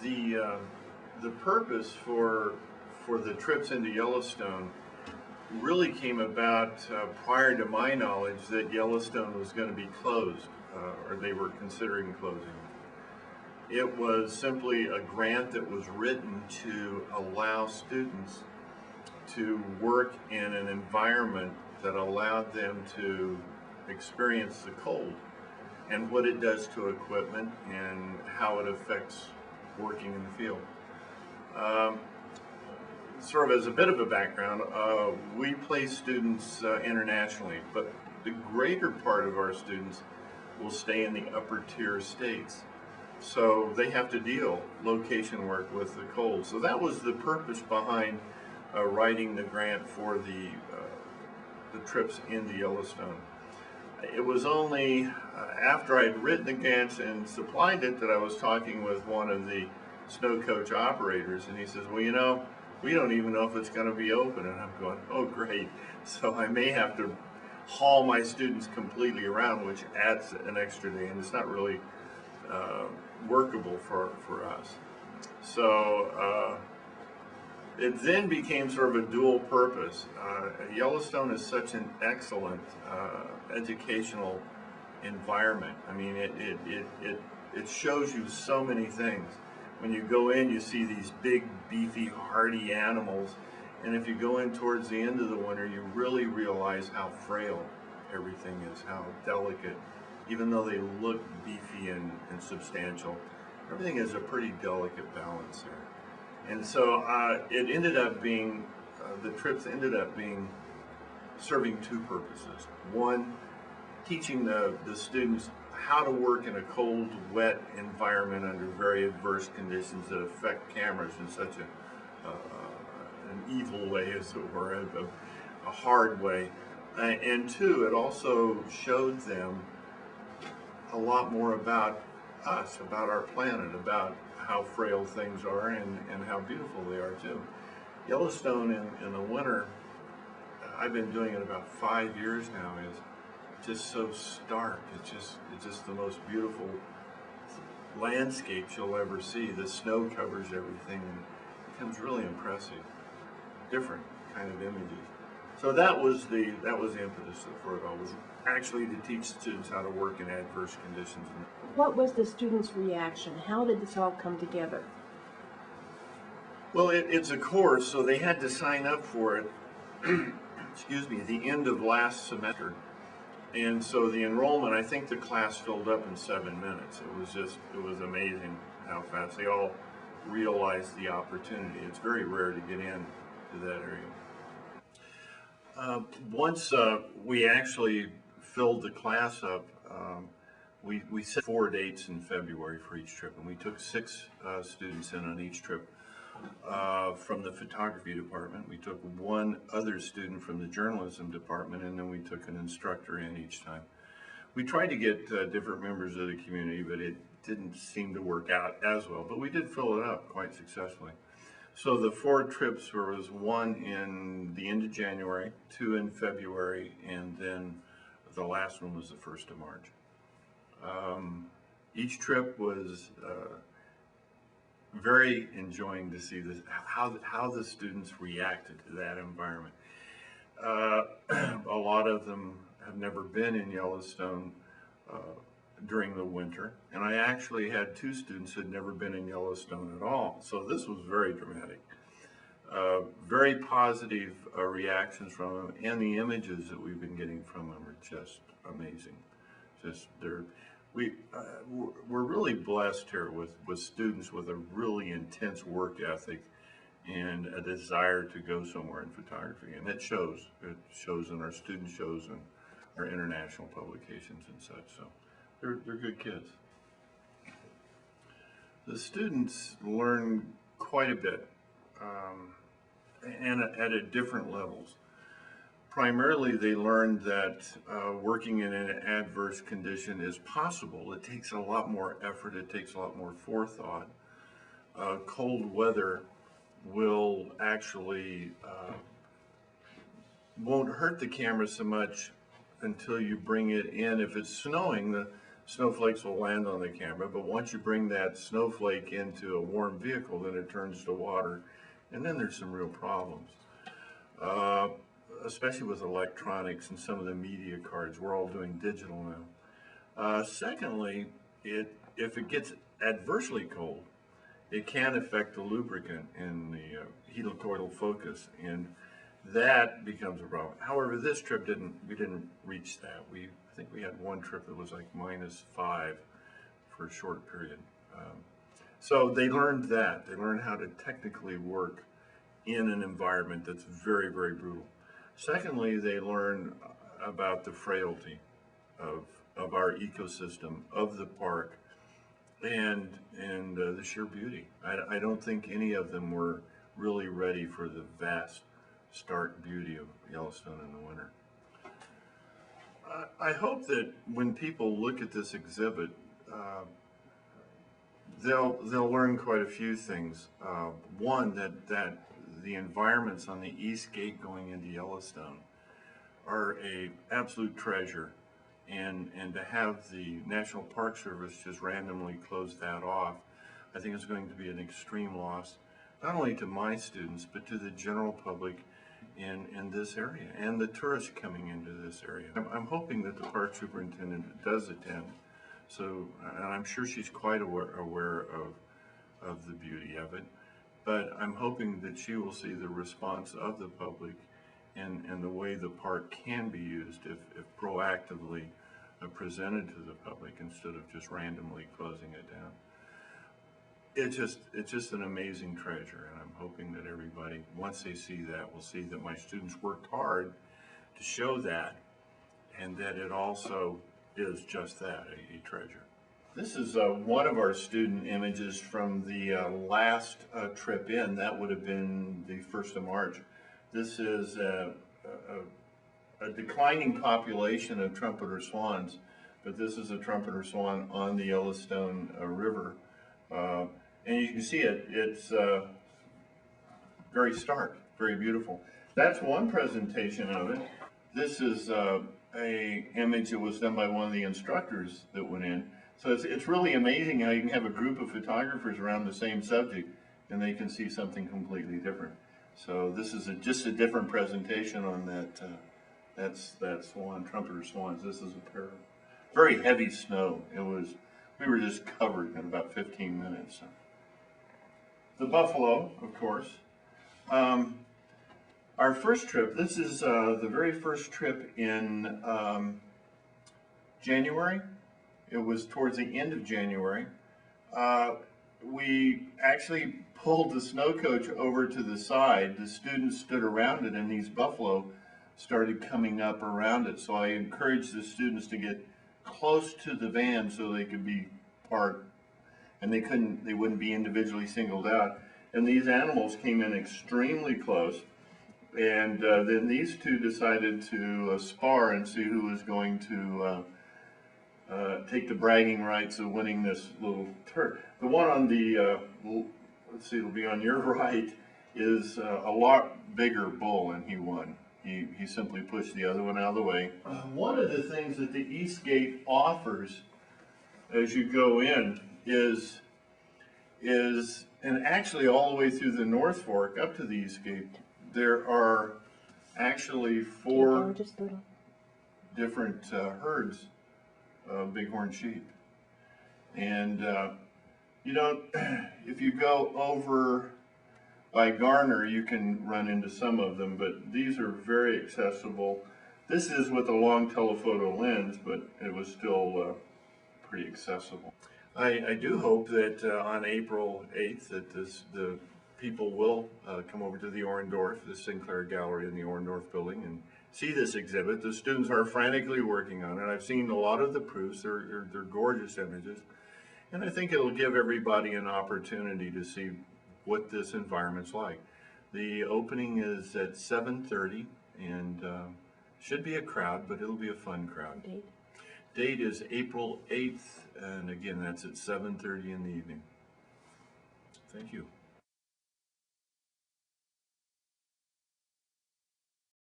The purpose for the trips into Yellowstone really came about prior to my knowledge that Yellowstone was going to be closed, or they were considering closing. It was simply a grant that was written to allow students to work in an environment that allowed them to experience the cold and what it does to equipment and how it affects working in the field. Um, Sort of as a bit of a background, we place students internationally, but the greater part of our students will stay in the upper tier states. So they have to deal location work with the cold. So that was the purpose behind writing the grant for the trips into Yellowstone. It was only after I'd written the grants and supplied it that I was talking with one of the snow coach operators, and he says, well, you know, we don't even know if it's going to be open. And I'm going, oh, great. So I may have to haul my students completely around, which adds an extra day, and it's not really workable for us. So it then became sort of a dual purpose. Yellowstone is such an excellent educational environment. I mean, it shows you so many things. When you go in, you see these big, beefy, hardy animals, and if you go in towards the end of the winter, you really realize how frail everything is, how delicate. Even though they look beefy and substantial, everything is a pretty delicate balance there. And so it ended up being, the trips ended up being serving two purposes. One, teaching the students how to work in a cold, wet environment under very adverse conditions that affect cameras in such an evil way, as it were, a hard way. And two, it also showed them a lot more about us, about our planet, about how frail things are and how beautiful they are too. Yellowstone in the winter, I've been doing it about 5 years now, is just so stark. It's just the most beautiful landscapes you'll ever see. The snow covers everything and it becomes really impressive. Different kind of images. So that was the impetus for it all, was actually to teach students how to work in adverse conditions. What was the students' reaction? How did this all come together? Well, it's a course, so they had to sign up for it, excuse me, at the end of last semester. And so the enrollment, I think the class filled up in 7 minutes. It was amazing how fast they all realized the opportunity. It's very rare to get in to that area. Once we actually filled the class up, we set 4 dates in February for each trip, and we took 6 students in on each trip. From the photography department, we took 1 other student from the journalism department, and then we took an instructor in each time. We tried to get different members of the community, but it didn't seem to work out as well, but we did fill it up quite successfully. So the 4 trips was 1 in the end of January, 2 in February, and then the last one was the 1st of March. Each trip was very enjoying to see this, how the students reacted to that environment. A lot of them have never been in Yellowstone during the winter, and I actually had 2 students who had never been in Yellowstone at all, so this was very dramatic. Very positive reactions from them, and the images that we've been getting from them are just amazing. We're really blessed here with students with a really intense work ethic and a desire to go somewhere in photography, and it shows. It shows in our student shows and our international publications and such. So they're good kids. The students learn quite a bit, and at different levels. Primarily, they learned that working in an adverse condition is possible. It takes a lot more effort. It takes a lot more forethought. Cold weather will actually won't hurt the camera so much until you bring it in. If it's snowing, snowflakes will land on the camera, but once you bring that snowflake into a warm vehicle, then it turns to water, and then there's some real problems. Uh, Especially with electronics and some of the media cards, we're all doing digital now. Secondly, if it gets adversely cold, it can affect the lubricant in the helicoidal focus, and that becomes a problem. However, this trip we didn't reach that. I think we had one trip that was like -5 for a short period. So they learned that. They learned how to technically work in an environment that's very, very brutal. Secondly, they learn about the frailty of our ecosystem, of the park, and the sheer beauty. I don't think any of them were really ready for the vast, stark beauty of Yellowstone in the winter. I hope that when people look at this exhibit, they'll learn quite a few things. One, that the environments on the east gate going into Yellowstone are a absolute treasure, and to have the National Park Service just randomly close that off, I think is going to be an extreme loss, not only to my students, but to the general public in this area and the tourists coming into this area. I'm hoping that the park superintendent does attend, so, and I'm sure she's quite aware of the beauty of it, but I'm hoping that she will see the response of the public and the way the park can be used if proactively presented to the public instead of just randomly closing it down. It's just an amazing treasure, and I'm hoping that everybody, once they see that, will see that my students worked hard to show that, and that it also is just that, a treasure. This is one of our student images from the last trip in. That would have been the 1st of March. This is a declining population of trumpeter swans, but this is a trumpeter swan on the Yellowstone River. And you can see it's very stark, very beautiful. That's one presentation of it. This is a image that was done by one of the instructors that went in. So it's really amazing how you can have a group of photographers around the same subject and they can see something completely different. So this is just a different presentation on that swan, trumpeter swans. This is a pair of very heavy snow. We were just covered in about 15 minutes. The buffalo, of course. Our first trip, this is the very first trip in January. It was towards the end of January. We actually pulled the snow coach over to the side. The students stood around it, and these buffalo started coming up around it. So I encouraged the students to get close to the van so they could be parked, and they wouldn't be individually singled out. And these animals came in extremely close, and then these two decided to spar and see who was going to take the bragging rights of winning this little turf. The one on the, let's see, it'll be on your right, is a lot bigger bull, and he won. He simply pushed the other one out of the way. One of the things that the East Gate offers as you go in is, and actually all the way through the North Fork up to the East Gate, there are actually 4 different herds of bighorn sheep. And you know, if you go over by Garner, you can run into some of them, but these are very accessible. This is with a long telephoto lens, but it was still pretty accessible. I do hope that on April 8th that the people will come over to the Orndorff, the Sinclair Gallery in the Orndorff building, and see this exhibit. The students are frantically working on it. I've seen a lot of the proofs. They're gorgeous images. And I think it'll give everybody an opportunity to see what this environment's like. The opening is at 7:30, and should be a crowd, but it'll be a fun crowd. Date is April 8th, and again, that's at 7:30 in the evening. Thank you.